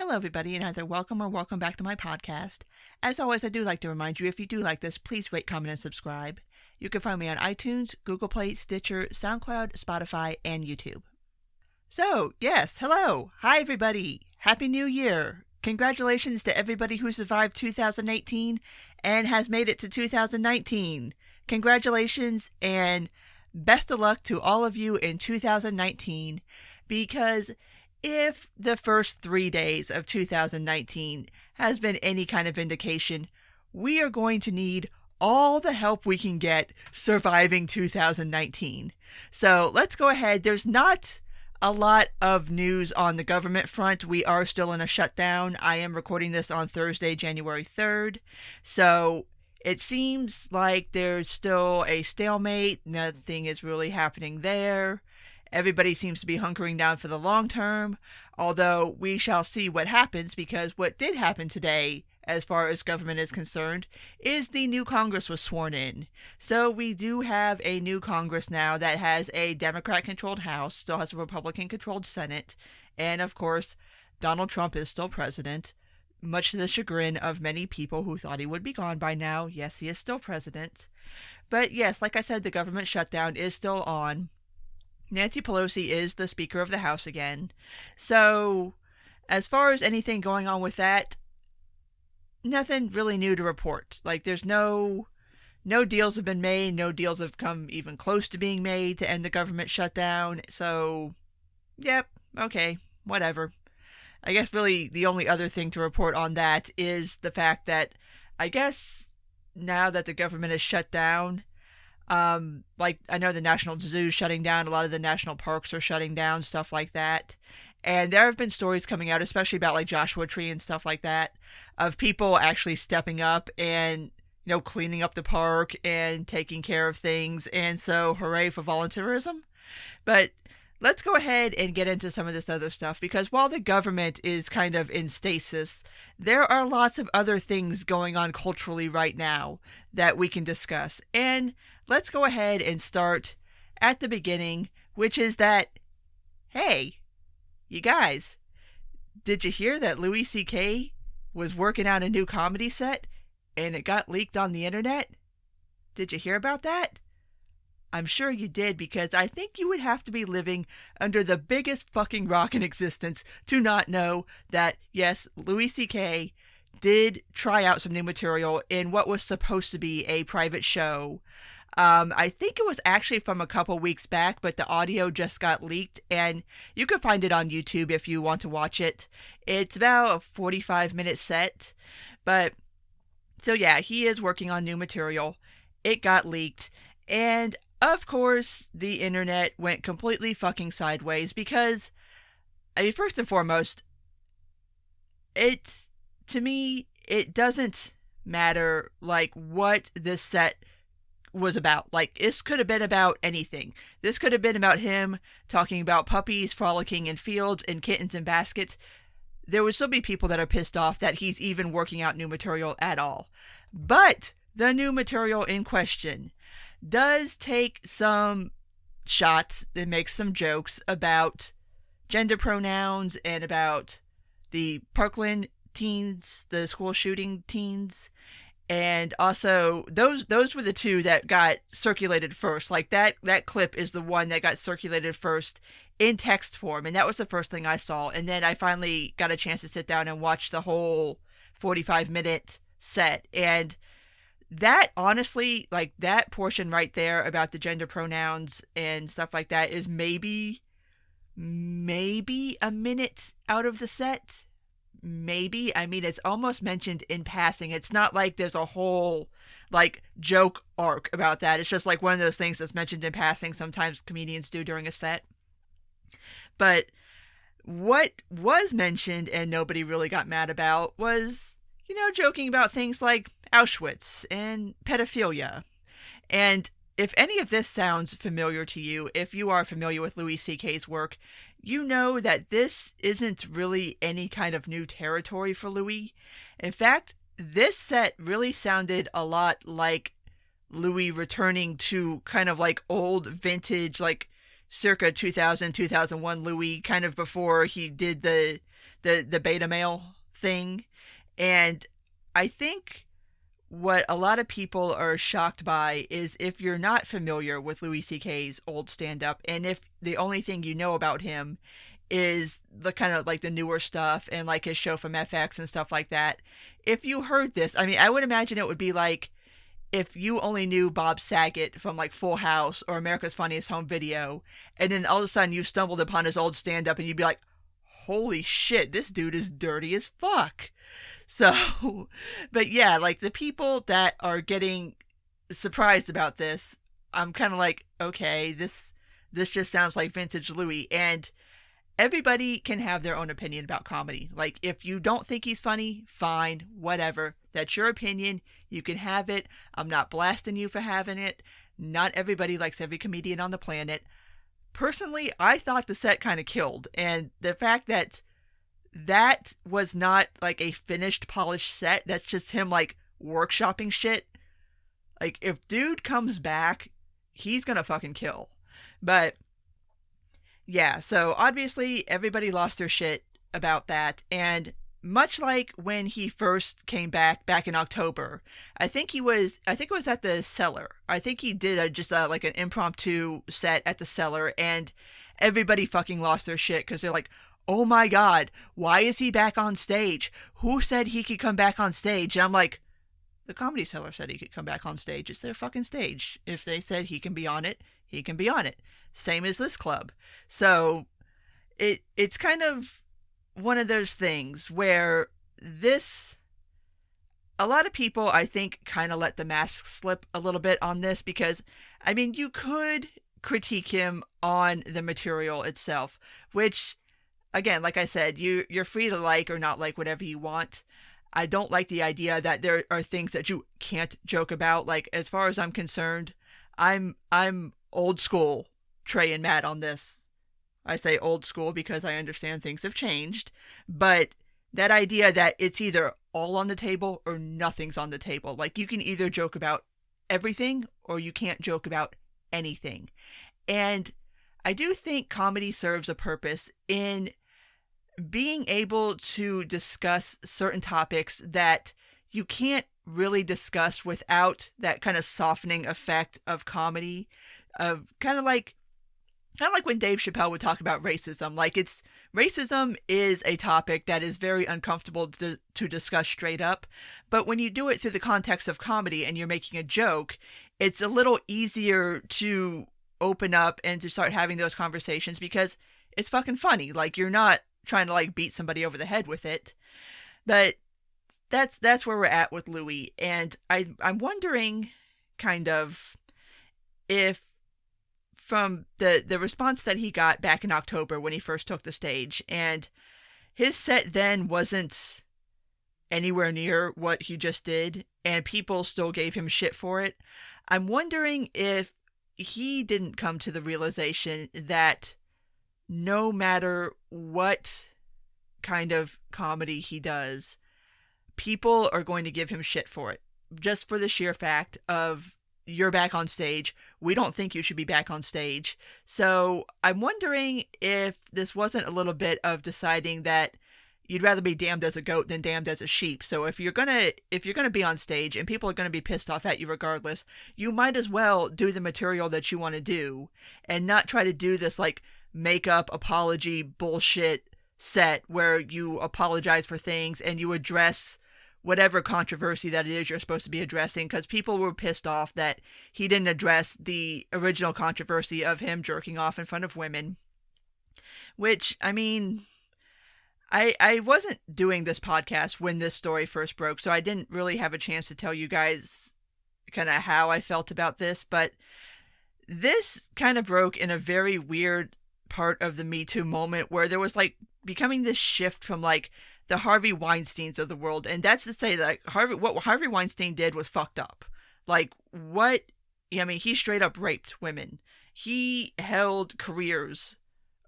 Hello, everybody, and either welcome or welcome back to my podcast. As always, I do like to remind you, if you do like this, please rate, comment, and subscribe. You can find me on iTunes, Google Play, Stitcher, SoundCloud, Spotify, and YouTube. So, yes, hello. Hi, everybody. Happy New Year. Congratulations to everybody who survived 2018 and has made it to 2019. Congratulations and best of luck to all of you in 2019, because if the first 3 days of 2019 has been any kind of indication, we are going to need all the help we can get surviving 2019. So let's go ahead. There's not a lot of news on the government front. We are still in a shutdown. I am recording this on Thursday, January 3rd. So it seems like there's still a stalemate. Nothing is really happening there. Everybody seems to be hunkering down for the long term, although we shall see what happens, because what did happen today, as far as government is concerned, is the new Congress was sworn in. So we do have a new Congress now that has a Democrat-controlled House, still has a Republican-controlled Senate, and of course, Donald Trump is still president, much to the chagrin of many people who thought he would be gone by now. Yes, he is still president. But yes, like I said, the government shutdown is still on. Nancy Pelosi is the Speaker of the House again. So, as far as anything going on with that, nothing really new to report. Like, there's no deals have been made, no deals have come even close to being made to end the government shutdown. So, yep, okay, whatever. I guess really the only other thing to report on that is the fact that I guess now that the government is shut down, like I know the National Zoo is shutting down, a lot of the national parks are shutting down, stuff like that. And there have been stories coming out, especially about like Joshua Tree and stuff like that, of people actually stepping up and, cleaning up the park and taking care of things. And so hooray for volunteerism. But let's go ahead and get into some of this other stuff, because while the government is kind of in stasis, there are lots of other things going on culturally right now that we can discuss. And let's go ahead and start at the beginning, which is that, hey, you guys, did you hear that Louis C.K. was working on a new comedy set and it got leaked on the internet? Did you hear about that? I'm sure you did, because I think you would have to be living under the biggest fucking rock in existence to not know that, yes, Louis C.K. did try out some new material in what was supposed to be a private show. I think it was actually from a couple weeks back, but the audio just got leaked, and you can find it on YouTube if you want to watch it. It's about a 45-minute set, but so yeah, he is working on new material. It got leaked, and of course, the internet went completely fucking sideways, because, I mean, first and foremost, to me, it doesn't matter, like, what this set was about. Like, this could have been about anything. This could have been about him talking about puppies frolicking in fields and kittens in baskets. There would still be people that are pissed off that he's even working out new material at all. But the new material in question does take some shots and makes some jokes about gender pronouns and about the Parkland teens, the school shooting teens. And also, those were the two that got circulated first. Like, that clip is the one that got circulated first in text form. And that was the first thing I saw. And then I finally got a chance to sit down and watch the whole 45-minute set. And that, honestly, like, that portion right there about the gender pronouns and stuff like that is maybe a minute out of the set. Maybe. I mean, it's almost mentioned in passing. It's not like there's a whole, like, joke arc about that. It's just like one of those things that's mentioned in passing. Sometimes comedians do during a set. But what was mentioned and nobody really got mad about was, joking about things like Auschwitz and pedophilia. And if any of this sounds familiar to you, if you are familiar with Louis C.K.'s work, you know that this isn't really any kind of new territory for Louis. In fact, this set really sounded a lot like Louis returning to kind of like old vintage, like circa 2000, 2001 Louis, kind of before he did the the beta male thing. And I think what a lot of people are shocked by is if you're not familiar with Louis C.K.'s old stand-up, and if the only thing you know about him is the kind of like the newer stuff and like his show from FX and stuff like that. If you heard this, I mean, I would imagine it would be like if you only knew Bob Saget from like Full House or America's Funniest Home Video, and then all of a sudden you stumbled upon his old stand-up and you'd be like, holy shit, this dude is dirty as fuck. So, but yeah, like the people that are getting surprised about this, I'm kind of like, okay, this just sounds like vintage Louis. And everybody can have their own opinion about comedy. Like, if you don't think he's funny, fine, whatever. That's your opinion. You can have it. I'm not blasting you for having it. Not everybody likes every comedian on the planet. Personally, I thought the set kind of killed. And the fact that that was not like a finished, polished set, that's just him like workshopping shit. Like, if dude comes back, he's gonna fucking kill. But yeah, so obviously everybody lost their shit about that. And much like when he first came back in October, I think it was at the Cellar. I think he did just like an impromptu set at the Cellar, and everybody fucking lost their shit because they're like, oh my God, why is he back on stage? Who said he could come back on stage? And I'm like, the Comedy Cellar said he could come back on stage. It's their fucking stage. If they said he can be on it, he can be on it. Same as this club. So it's kind of one of those things where a lot of people, I think, kind of let the mask slip a little bit on this because, I mean, you could critique him on the material itself, which, again, like I said, you're free to like or not like whatever you want. I don't like the idea that there are things that you can't joke about. Like, as far as I'm concerned, I'm old school Trey and Matt on this. I say old school because I understand things have changed, but that idea that it's either all on the table or nothing's on the table. Like, you can either joke about everything or you can't joke about anything. And I do think comedy serves a purpose in being able to discuss certain topics that you can't really discuss without that kind of softening effect of comedy, of kind of like when Dave Chappelle would talk about racism. Like, racism is a topic that is very uncomfortable to discuss straight up, but when you do it through the context of comedy and you're making a joke, it's a little easier to open up and to start having those conversations because it's fucking funny. Like, you're not trying to like beat somebody over the head with it. But that's where we're at with Louis. And I'm wondering kind of if from the response that he got back in October when he first took the stage, and his set then wasn't anywhere near what he just did, and people still gave him shit for it. I'm wondering if he didn't come to the realization that no matter what kind of comedy he does, people are going to give him shit for it. Just for the sheer fact of, you're back on stage. We don't think you should be back on stage. So I'm wondering if this wasn't a little bit of deciding that you'd rather be damned as a goat than damned as a sheep. So if you're gonna be on stage and people are gonna be pissed off at you regardless, you might as well do the material that you want to do and not try to do this like make-up apology bullshit set where you apologize for things and you address whatever controversy that it is you're supposed to be addressing, because people were pissed off that he didn't address the original controversy of him jerking off in front of women. Which, I mean, I wasn't doing this podcast when this story first broke, so I didn't really have a chance to tell you guys kind of how I felt about this, but this kind of broke in a very weird part of the Me Too moment where there was like becoming this shift from like the Harvey Weinsteins of the world. And that's to say that what Harvey Weinstein did was fucked up. Like, what? I mean, he straight up raped women. He held careers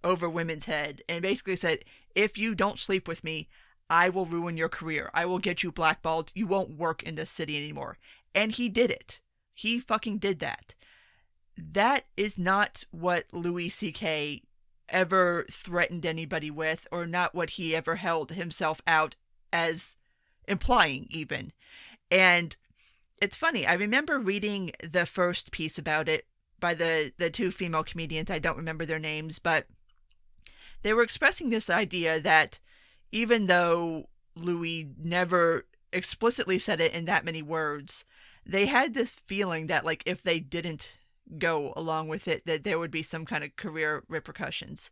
over women's head and basically said, if you don't sleep with me, I will ruin your career. I will get you blackballed. You won't work in this city anymore. And he did it. He fucking did that. That is not what Louis C.K. ever threatened anybody with, or not what he ever held himself out as implying even. And it's funny, I remember reading the first piece about it by the two female comedians. I don't remember their names, but they were expressing this idea that even though Louis never explicitly said it in that many words, they had this feeling that, like, if they didn't go along with it, that there would be some kind of career repercussions.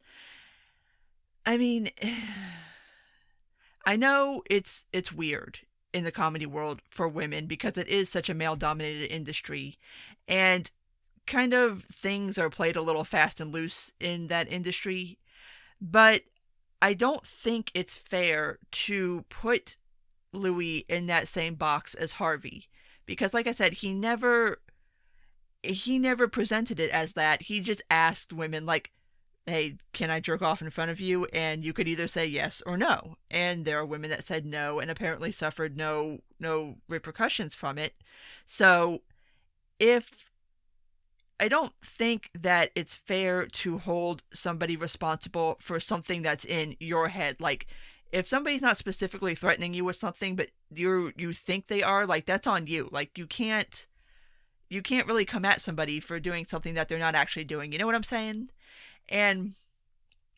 I mean, I know it's weird in the comedy world for women because it is such a male-dominated industry, and kind of things are played a little fast and loose in that industry, but I don't think it's fair to put Louis in that same box as Harvey, because like I said, he never presented it as that. He just asked women, like, hey, can I jerk off in front of you? And you could either say yes or no. And there are women that said no and apparently suffered no repercussions from it. So if I don't think that it's fair to hold somebody responsible for something that's in your head. Like, if somebody's not specifically threatening you with something, but you think they are, like, that's on you. Like, you can't really come at somebody for doing something that they're not actually doing. You know what I'm saying? And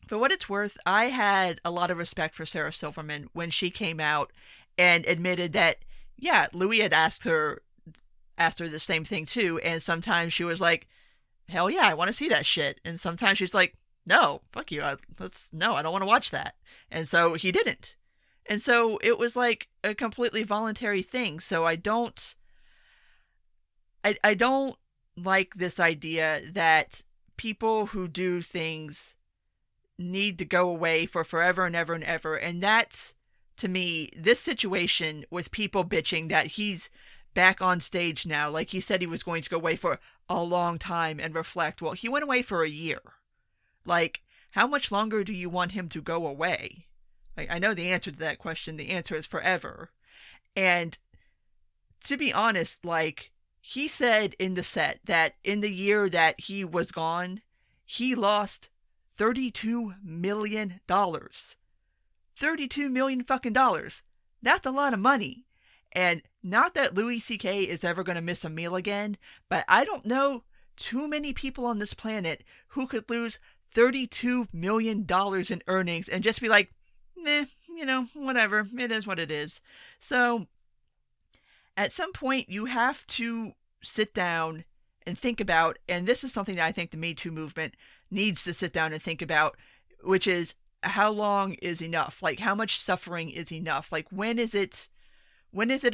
for what it's worth, I had a lot of respect for Sarah Silverman when she came out and admitted that, yeah, Louis had asked her the same thing too, and sometimes she was like, hell yeah, I want to see that shit, and sometimes she's like, no, fuck you, I don't want to watch that, and so he didn't, and so it was like a completely voluntary thing. So I don't like this idea that people who do things need to go away for forever and ever and ever. And that's, to me, this situation with people bitching that he's back on stage now, like he said he was going to go away for a long time and reflect. Well, he went away for a year. Like, how much longer do you want him to go away? Like, I know the answer to that question. The answer is forever. And to be honest, like, he said in the set that in the year that he was gone, he lost $32 million. $32 million fucking dollars. That's a lot of money. And not that Louis C.K. is ever going to miss a meal again, but I don't know too many people on this planet who could lose $32 million in earnings and just be like, meh, whatever, it is what it is. So at some point, you have to sit down and think about, and this is something that I think the Me Too movement needs to sit down and think about, which is, how long is enough? Like, how much suffering is enough? Like, when is it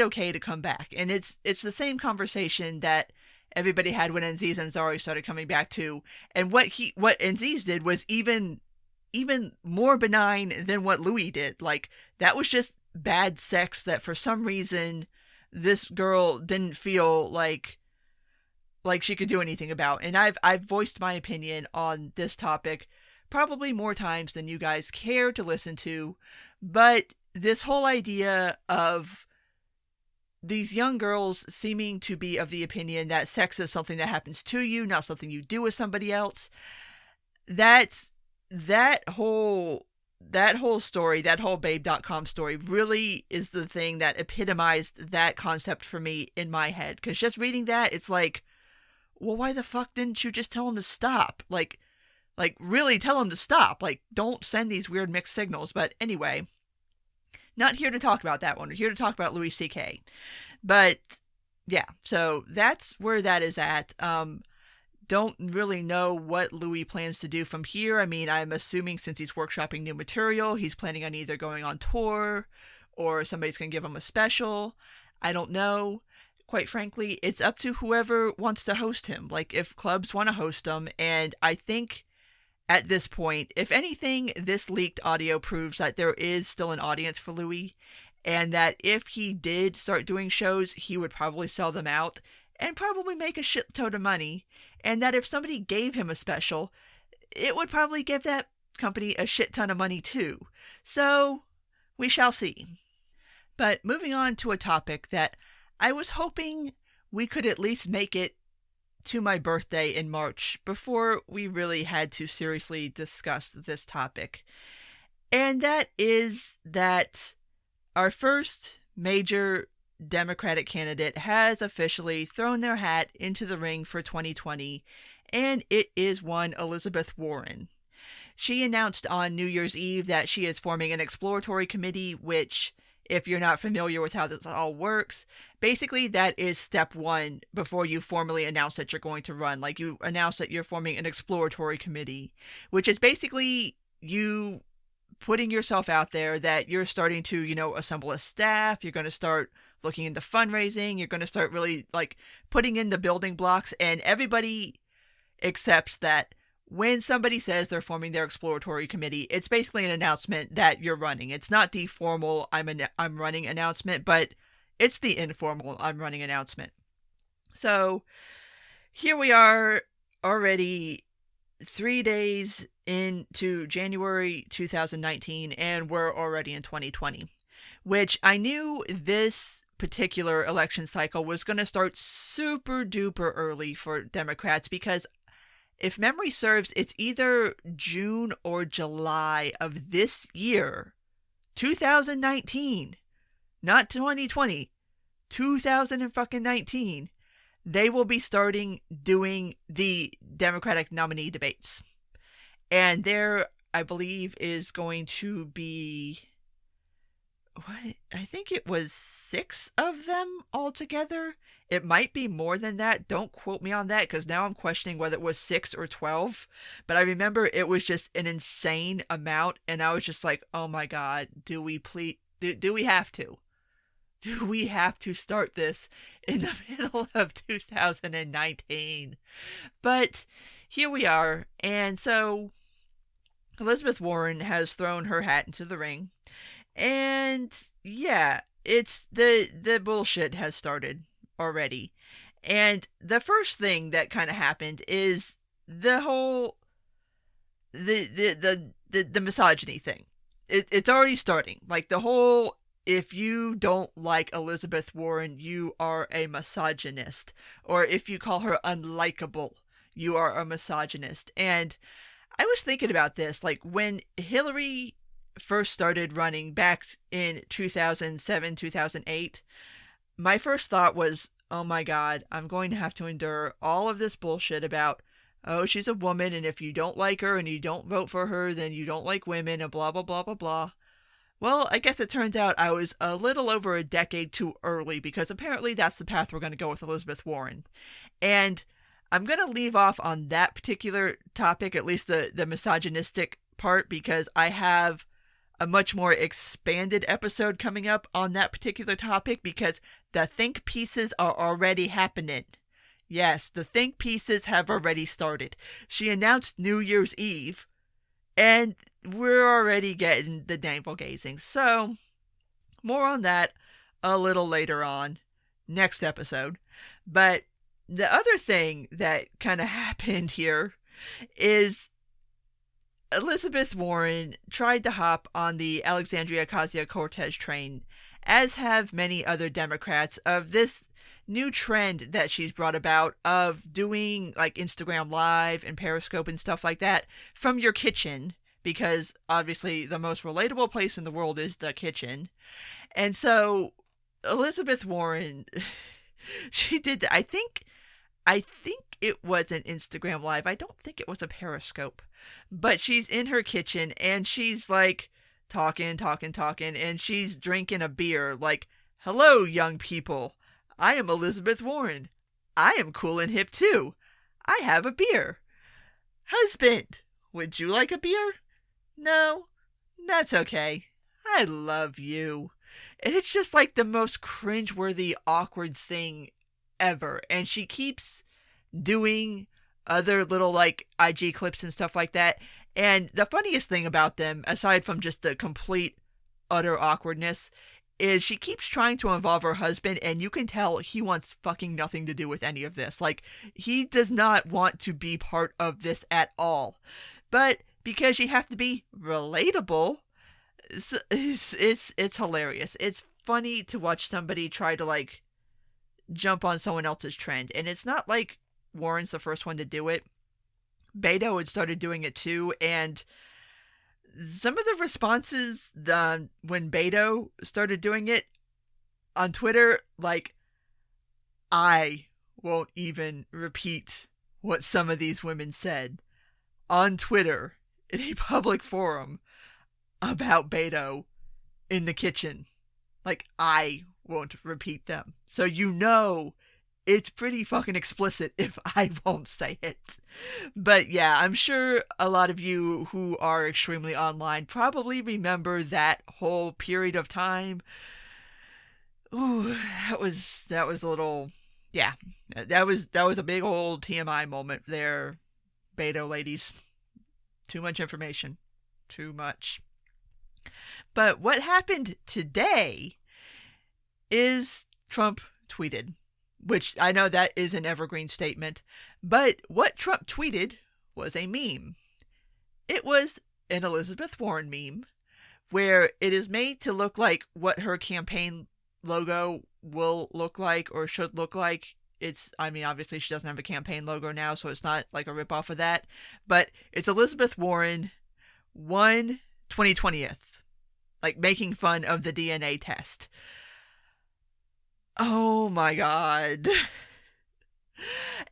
okay to come back? And it's the same conversation that everybody had when Aziz Ansari started coming back too. And what Aziz did was even more benign than what Louis did. Like, that was just bad sex that for some reason this girl didn't feel like she could do anything about. And I've voiced my opinion on this topic probably more times than you guys care to listen to. But this whole idea of these young girls seeming to be of the opinion that sex is something that happens to you, not something you do with somebody else, that whole story, that whole Babe.com story really is the thing that epitomized that concept for me in my head. Because just reading that, it's like, well, why the fuck didn't you just tell him to stop? Like really tell him to stop. Like, don't send these weird mixed signals. But anyway, not here to talk about that one. We're here to talk about Louis C.K. But yeah, so that's where that is at. Don't really know what Louis plans to do from here. I mean, I'm assuming since he's workshopping new material, he's planning on either going on tour or somebody's going to give him a special. I don't know. Quite frankly, it's up to whoever wants to host him. Like, if clubs want to host him, and I think at this point, if anything, this leaked audio proves that there is still an audience for Louis, and that if he did start doing shows, he would probably sell them out and probably make a shit ton of money, and that if somebody gave him a special, it would probably give that company a shit ton of money too. So, we shall see. But moving on to a topic that I was hoping we could at least make it to my birthday in March before we really had to seriously discuss this topic. And that is that our first major Democratic candidate has officially thrown their hat into the ring for 2020, and it is one Elizabeth Warren. She announced on New Year's Eve that she is forming an exploratory committee, which, if you're not familiar with how this all works, basically that is step one before you formally announce that you're going to run. Like, you announce that you're forming an exploratory committee, which is basically you putting yourself out there that you're starting to, assemble a staff. You're going to start looking into fundraising. You're going to start really, putting in the building blocks, and everybody accepts that when somebody says they're forming their exploratory committee, it's basically an announcement that you're running. It's not the formal I'm running announcement, but it's the informal I'm running announcement. So here we are, already 3 days into January 2019, and we're already in 2020, which I knew this particular election cycle was going to start super duper early for Democrats, because if memory serves, it's either June or July of this year, 2019, not 2020, 2019, they will be starting doing the Democratic nominee debates. And there, I believe, is going to be, I think it was 6 of them altogether. It might be more than that. Don't quote me on that, because now I'm questioning whether it was 6 or 12. But I remember it was just an insane amount, and I was just like, oh my God, do we have to? Do we have to start this in the middle of 2019? But here we are. And so Elizabeth Warren has thrown her hat into the ring. And yeah, it's the bullshit has started already. And the first thing that kind of happened is the whole the misogyny thing. It's already starting. Like, the whole, if you don't like Elizabeth Warren, you are a misogynist. Or if you call her unlikable, you are a misogynist. And I was thinking about this, like, when Hillary first started running back in 2007, 2008, my first thought was, oh my God, I'm going to have to endure all of this bullshit about, oh, she's a woman, and if you don't like her and you don't vote for her, then you don't like women, and blah, blah, blah, blah, blah. Well, I guess it turns out I was a little over a decade too early, because apparently that's the path we're going to go with Elizabeth Warren. And I'm going to leave off on that particular topic, at least the misogynistic part, because I have a much more expanded episode coming up on that particular topic, because the think pieces are already happening. Yes, the think pieces have already started. She announced New Year's Eve, and we're already getting the navel gazing. So, more on that a little later on, next episode. But the other thing that kind of happened here is Elizabeth Warren tried to hop on the Alexandria Ocasio-Cortez train, as have many other Democrats, of this new trend that she's brought about of doing like Instagram Live and Periscope and stuff like that from your kitchen, because obviously the most relatable place in the world is the kitchen. And so Elizabeth Warren, she did, I think it was an Instagram Live. I don't think it was a Periscope. But she's in her kitchen, and she's like talking, and she's drinking a beer, like, hello, young people. I am Elizabeth Warren. I am cool and hip too. I have a beer. Husband, would you like a beer? No? That's okay. I love you. And it's just like the most cringeworthy, awkward thing ever. And she keeps doing other little like IG clips and stuff like that. And the funniest thing about them, aside from just the complete utter awkwardness, is she keeps trying to involve her husband, and you can tell he wants fucking nothing to do with any of this. Like, he does not want to be part of this at all. But because you have to be relatable, it's hilarious. It's funny to watch somebody try to like jump on someone else's trend. And it's not like Warren's the first one to do it. Beto had started doing it too, and some of the responses when Beto started doing it on Twitter, like, I won't even repeat what some of these women said on Twitter in a public forum about Beto in the kitchen. Like, I won't repeat them. So it's pretty fucking explicit if I won't say it. But yeah, I'm sure a lot of you who are extremely online probably remember that whole period of time. Ooh, that was a little, yeah, that was a big old TMI moment there, Beto ladies. Too much information. Too much. But what happened today is Trump tweeted, which I know that is an evergreen statement, but what Trump tweeted was a meme. It was an Elizabeth Warren meme where it is made to look like what her campaign logo will look like or should look like. Obviously she doesn't have a campaign logo now, so it's not like a ripoff of that, but it's Elizabeth Warren 2020th, like making fun of the DNA test. Oh my God.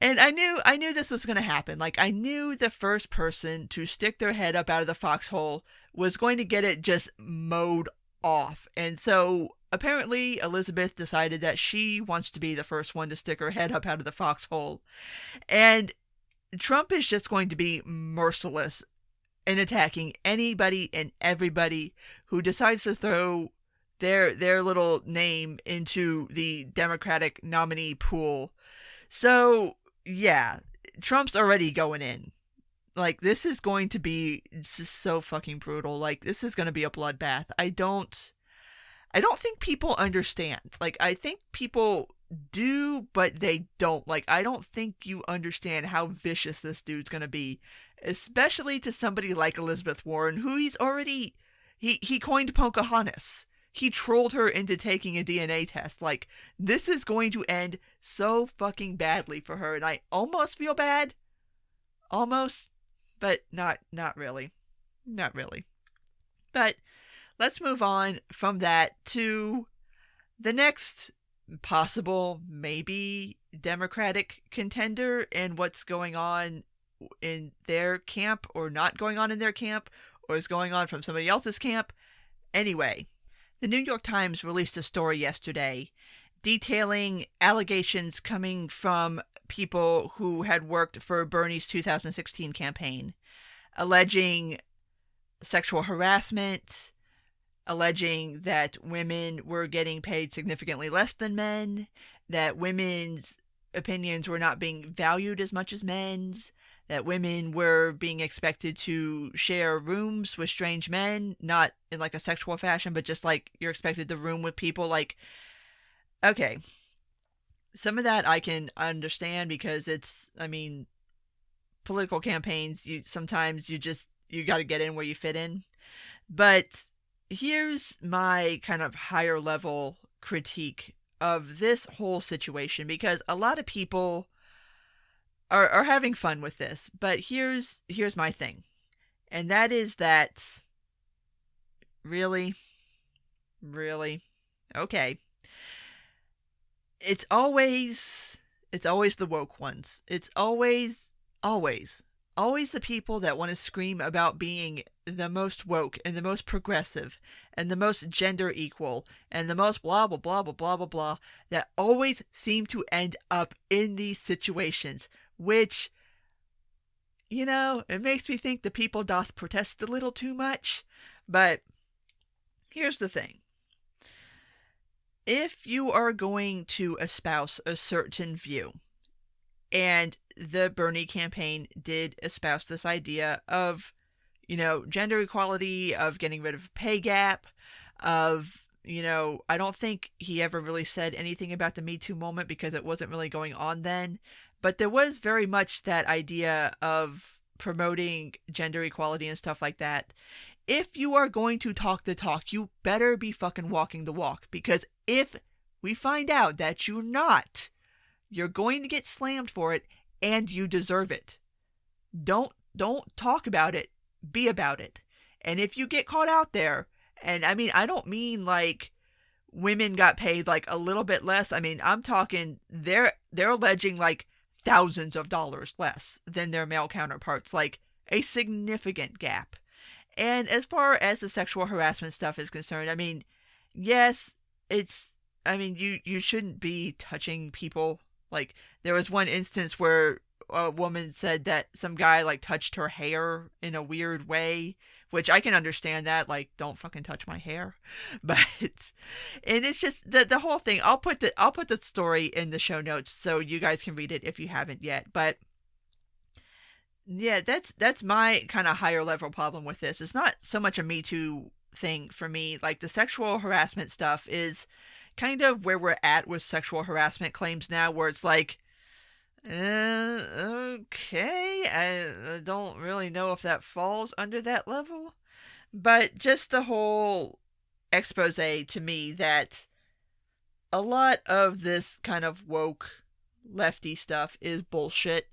And I knew this was going to happen. Like, I knew the first person to stick their head up out of the foxhole was going to get it just mowed off. And so apparently Elizabeth decided that she wants to be the first one to stick her head up out of the foxhole. And Trump is just going to be merciless in attacking anybody and everybody who decides to throw their little name into the Democratic nominee pool. So, yeah, Trump's already going in. Like, this is going to be just so fucking brutal. Like, this is going to be a bloodbath. I don't think people understand. Like, I think people do, but they don't. Like, I don't think you understand how vicious this dude's going to be, especially to somebody like Elizabeth Warren, who he's already, he coined Pocahontas. He trolled her into taking a DNA test. Like, this is going to end so fucking badly for her, and I almost feel bad. Almost, but not really. Not really. But let's move on from that to the next possible, maybe, Democratic contender and what's going on in their camp, or not going on in their camp, or is going on from somebody else's camp. Anyway, the New York Times released a story yesterday detailing allegations coming from people who had worked for Bernie's 2016 campaign, alleging sexual harassment, alleging that women were getting paid significantly less than men, that women's opinions were not being valued as much as men's, that women were being expected to share rooms with strange men, not in like a sexual fashion, but just like you're expected to room with people. Like, okay, some of that I can understand because political campaigns, sometimes you got to get in where you fit in. But here's my kind of higher level critique of this whole situation, because a lot of people are having fun with this, but here's my thing, and that is that really, okay, it's always the woke ones. It's always the people that want to scream about being the most woke and the most progressive and the most gender equal and the most blah blah blah blah blah blah blah that always seem to end up in these situations, which, it makes me think the people doth protest a little too much. But here's the thing. If you are going to espouse a certain view, and the Bernie campaign did espouse this idea of, gender equality, of getting rid of pay gap, of, I don't think he ever really said anything about the Me Too moment because it wasn't really going on then. But there was very much that idea of promoting gender equality and stuff like that. If you are going to talk the talk, you better be fucking walking the walk. Because if we find out that you're not, you're going to get slammed for it, and you deserve it. Don't talk about it, be about it. And if you get caught out there, and I mean, I don't mean like women got paid like a little bit less. I mean, I'm talking they're alleging like thousands of dollars less than their male counterparts, like a significant gap. And as far as the sexual harassment stuff is concerned, I mean, yes, I mean, you shouldn't be touching people. Like, there was one instance where a woman said that some guy, like, touched her hair in a weird way, which I can understand that. Like, don't fucking touch my hair. But, and it's just, the whole thing, I'll put the story in the show notes so you guys can read it if you haven't yet. But, yeah, that's my kind of higher level problem with this. It's not so much a Me Too thing for me. Like, the sexual harassment stuff is kind of where we're at with sexual harassment claims now, where it's like, okay, I don't really know if that falls under that level. But just the whole expose to me that a lot of this kind of woke lefty stuff is bullshit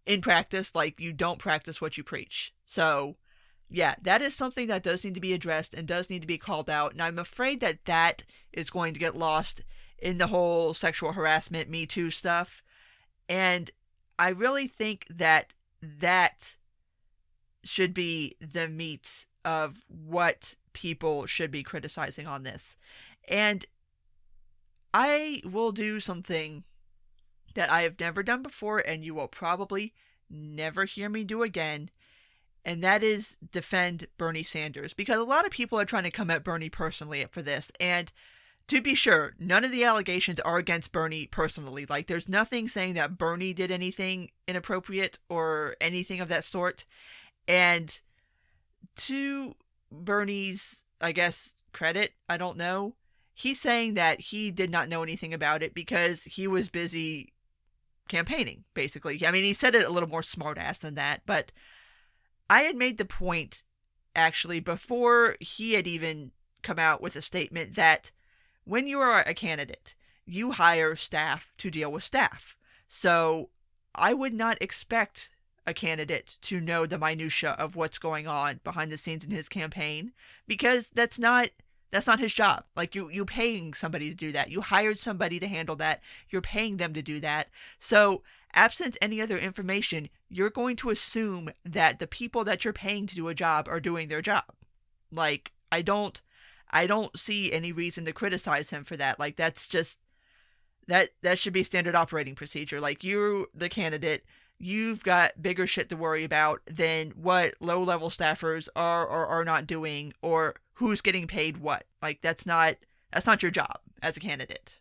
in practice. Like, you don't practice what you preach. So yeah, that is something that does need to be addressed and does need to be called out. And I'm afraid that that is going to get lost in the whole sexual harassment, Me Too stuff. And I really think that that should be the meat of what people should be criticizing on this. And I will do something that I have never done before, and you will probably never hear me do again. And that is defend Bernie Sanders. Because a lot of people are trying to come at Bernie personally for this. And to be sure, none of the allegations are against Bernie personally. Like, there's nothing saying that Bernie did anything inappropriate or anything of that sort. And to Bernie's, I guess, credit, I don't know, he's saying that he did not know anything about it because he was busy campaigning, basically. I mean, he said it a little more smartass than that, but I had made the point, actually, before he had even come out with a statement that when you are a candidate, you hire staff to deal with staff. So I would not expect a candidate to know the minutia of what's going on behind the scenes in his campaign, because that's not his job. Like, you paying somebody to do that. You hired somebody to handle that. You're paying them to do that. So absent any other information, you're going to assume that the people that you're paying to do a job are doing their job. Like, I don't see any reason to criticize him for that. Like, that's just, that should be standard operating procedure. Like, you're the candidate, you've got bigger shit to worry about than what low-level staffers are or are not doing, or who's getting paid what. Like, that's not your job as a candidate.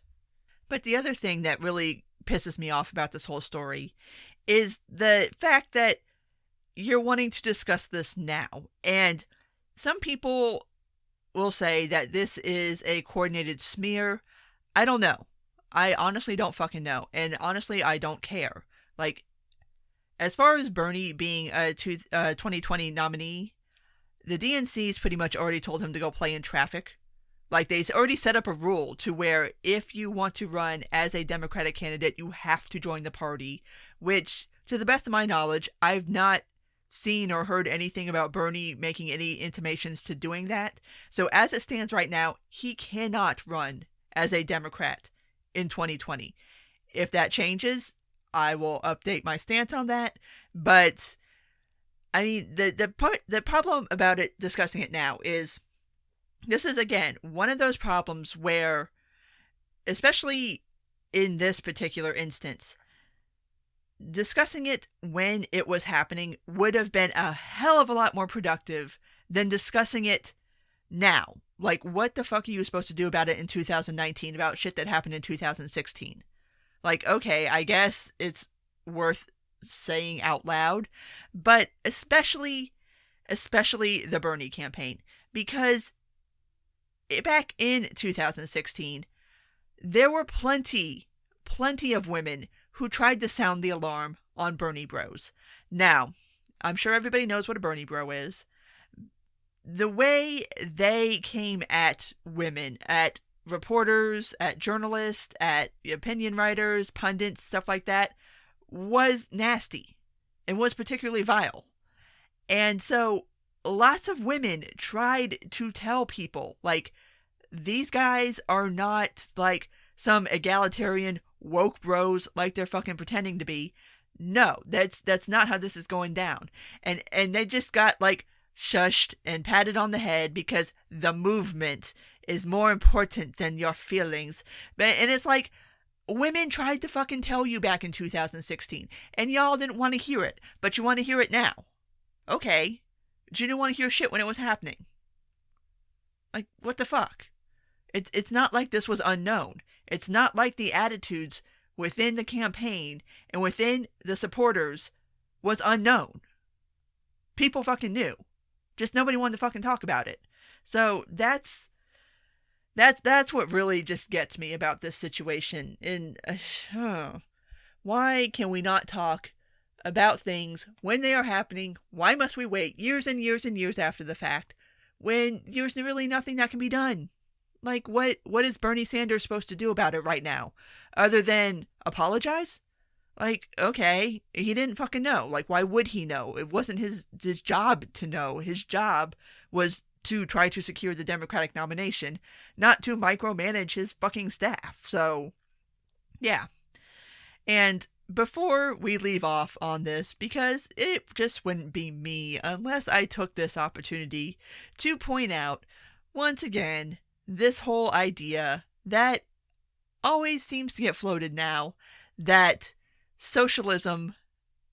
But the other thing that really pisses me off about this whole story is the fact that you're wanting to discuss this now. And some people will say that this is a coordinated smear. I don't know. I honestly don't fucking know. And honestly, I don't care. Like, as far as Bernie being a 2020 nominee, the DNC's pretty much already told him to go play in traffic. Like, they already set up a rule to where if you want to run as a Democratic candidate, you have to join the party, which, to the best of my knowledge, I've not seen or heard anything about Bernie making any intimations to doing that. So as it stands right now, he cannot run as a Democrat in 2020. If that changes, I will update my stance on that. But I mean, the problem about it, discussing it now, is this is, again, one of those problems where, especially in this particular instance, discussing it when it was happening would have been a hell of a lot more productive than discussing it now. Like, what the fuck are you supposed to do about it in 2019 about shit that happened in 2016? Like, okay, I guess it's worth saying out loud, but especially the Bernie campaign, because back in 2016, there were plenty of women who tried to sound the alarm on Bernie bros. Now, I'm sure everybody knows what a Bernie bro is. The way they came at women, at reporters, at journalists, at opinion writers, pundits, stuff like that, was nasty and was particularly vile. And so lots of women tried to tell people, like, these guys are not like some egalitarian woke bros like they're fucking pretending to be. No, that's not how this is going down. And they just got like shushed and patted on the head because the movement is more important than your feelings. And it's like, women tried to fucking tell you back in 2016, and y'all didn't want to hear it, but you want to hear it now. Okay. But you didn't want to hear shit when it was happening. Like, what the fuck? It's not like this was unknown. It's not like the attitudes within the campaign and within the supporters was unknown. People fucking knew. Just nobody wanted to fucking talk about it. So that's what really just gets me about this situation. And why can we not talk about things when they are happening? Why must we wait years and years and years after the fact when there's really nothing that can be done? Like, what is Bernie Sanders supposed to do about it right now? Other than apologize? Like, okay, he didn't fucking know. Like, why would he know? It wasn't his job to know. His job was to try to secure the Democratic nomination, not to micromanage his fucking staff. So, yeah. And before we leave off on this, because it just wouldn't be me unless I took this opportunity to point out, once again, this whole idea that always seems to get floated now, that socialism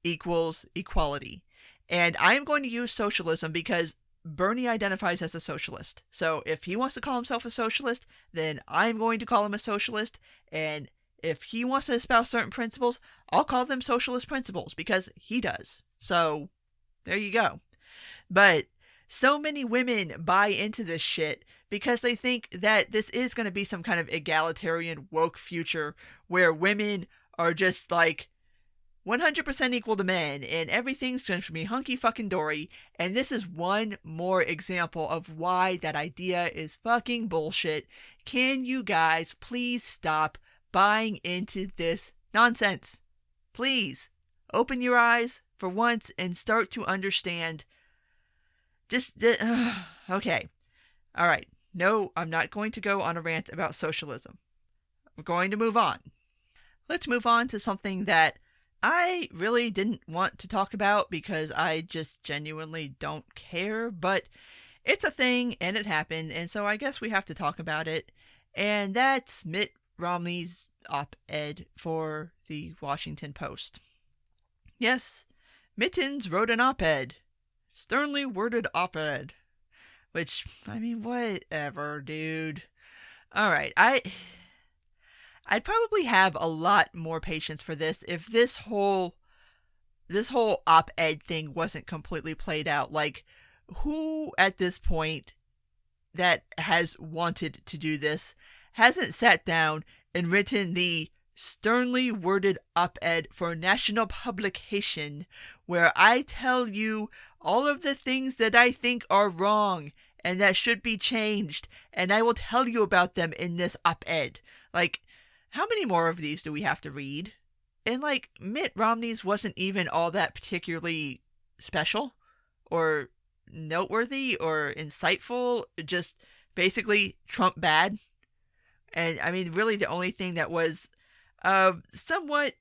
equals equality. And I am going to use socialism because Bernie identifies as a socialist. So if he wants to call himself a socialist, then I'm going to call him a socialist. And if he wants to espouse certain principles, I'll call them socialist principles because he does. So there you go. But so many women buy into this shit because they think that this is going to be some kind of egalitarian woke future where women are just like 100% equal to men and everything's going to be hunky fucking dory. And this is one more example of why that idea is fucking bullshit. Can you guys please stop buying into this nonsense? Please open your eyes for once and start to understand. Okay. All right. No, I'm not going to go on a rant about socialism. We're going to move on. Let's move on to something that I really didn't want to talk about because I just genuinely don't care, but it's a thing and it happened, and so I guess we have to talk about it. And that's Mitt Romney's op-ed for the Washington Post. Yes, Mittens wrote an op-ed. Sternly worded op-ed. Which, I mean, whatever, dude. Alright, I'd probably have a lot more patience for this if this whole op-ed thing wasn't completely played out. Like, who at this point that has wanted to do this hasn't sat down and written the sternly worded op-ed for national publication where I tell you all of the things that I think are wrong and that should be changed, and I will tell you about them in this op-ed. Like, how many more of these do we have to read? And like, Mitt Romney's wasn't even all that particularly special or noteworthy or insightful, just basically Trump bad. And I mean, really the only thing that was somewhat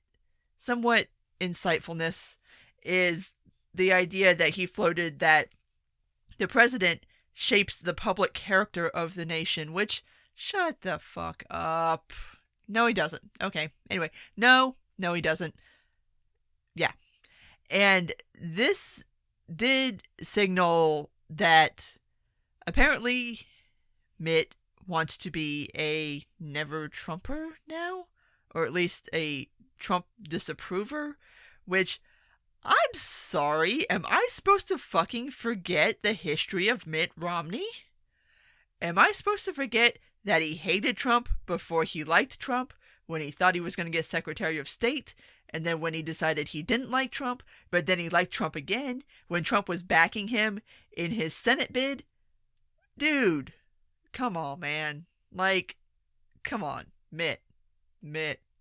insightfulness is the idea that he floated that the president shapes the public character of the nation, which, shut the fuck up. No, he doesn't. Okay. Anyway, no, he doesn't. Yeah. And this did signal that apparently Mitt wants to be a never-Trumper now, or at least a Trump disapprover, which, I'm sorry, am I supposed to fucking forget the history of Mitt Romney? Am I supposed to forget that he hated Trump before he liked Trump, when he thought he was going to get Secretary of State, and then when he decided he didn't like Trump, but then he liked Trump again, when Trump was backing him in his Senate bid? Dude, come on, man. Like, come on, Mitt,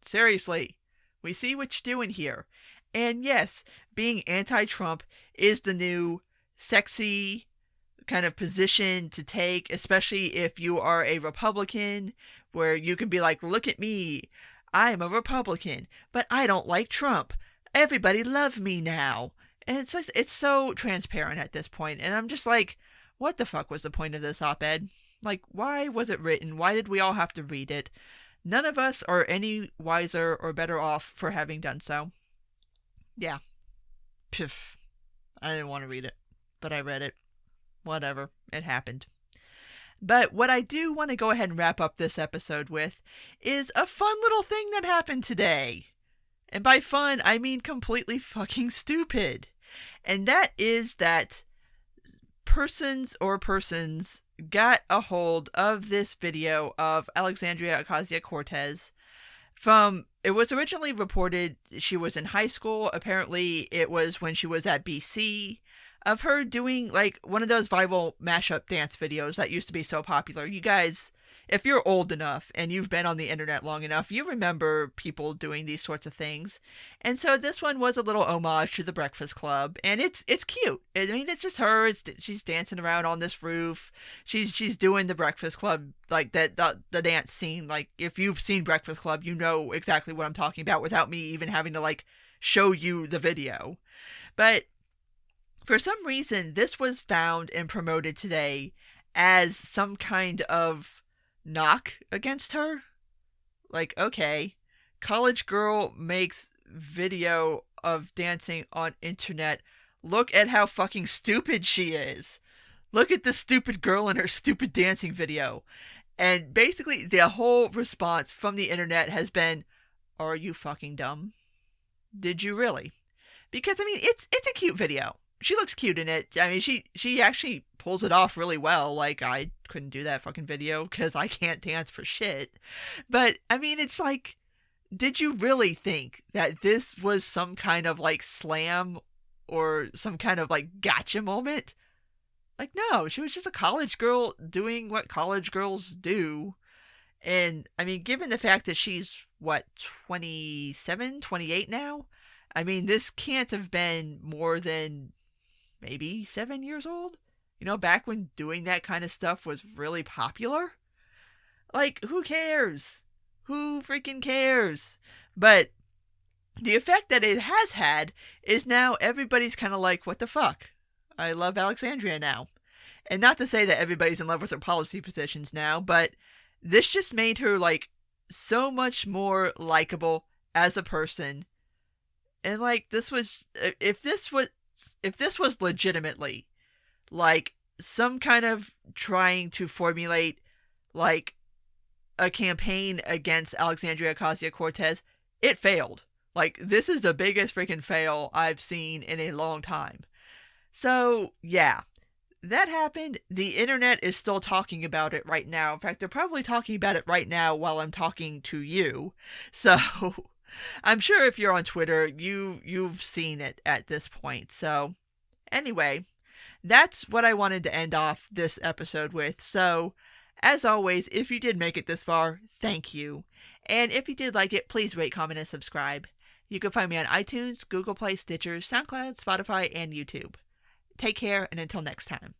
seriously. We see what you're doing here. And yes, being anti-Trump is the new sexy kind of position to take, especially if you are a Republican, where you can be like, look at me, I'm a Republican, but I don't like Trump. Everybody love me now. And it's like, it's so transparent at this point, and I'm just like, what the fuck was the point of this op-ed? Like, why was it written? Why did we all have to read it? None of us are any wiser or better off for having done so. Yeah. Pff. I didn't want to read it, but I read it. Whatever. It happened. But what I do want to go ahead and wrap up this episode with is a fun little thing that happened today. And by fun, I mean completely fucking stupid. And that is that persons got a hold of this video of Alexandria Ocasio-Cortez it was originally reported she was in high school. Apparently it was when she was at BC, of her doing like one of those viral mashup dance videos that used to be so popular. You guys, if you're old enough and you've been on the internet long enough, you remember people doing these sorts of things. And so this one was a little homage to the Breakfast Club, and it's cute. I mean, it's just her. She's dancing around on this roof. She's doing the Breakfast Club, like the dance scene. Like, if you've seen Breakfast Club, you know exactly what I'm talking about without me even having to like show you the video. But for some reason, this was found and promoted today as some kind of knock against her. Like, okay, college girl makes video of dancing on internet. Look at how fucking stupid she is. Look at this stupid girl in her stupid dancing video. And basically the whole response from the internet has been, are you fucking dumb? Did you really? Because I mean, it's a cute video. She looks cute in it. I mean, she actually pulls it off really well. Like, I couldn't do that fucking video because I can't dance for shit. But, I mean, it's like, did you really think that this was some kind of, like, slam or some kind of, like, gotcha moment? Like, no, she was just a college girl doing what college girls do. And, I mean, given the fact that she's, 27, 28 now? I mean, this can't have been more than maybe 7 years old, back when doing that kind of stuff was really popular. Like, who cares? Who freaking cares? But the effect that it has had is now everybody's kind of like, what the fuck? I love Alexandria now. And not to say that everybody's in love with her policy positions now, but this just made her like so much more likable as a person. And like, this was, if this was legitimately like some kind of trying to formulate like a campaign against Alexandria Ocasio-Cortez, it failed. Like, this is the biggest freaking fail I've seen in a long time. So yeah, that happened. The internet is still talking about it right now. In fact, they're probably talking about it right now while I'm talking to you. So I'm sure if you're on Twitter, you've seen it at this point. So anyway, that's what I wanted to end off this episode with. So as always, if you did make it this far, thank you. And if you did like it, please rate, comment, and subscribe. You can find me on iTunes, Google Play, Stitcher, SoundCloud, Spotify, and YouTube. Take care, and until next time.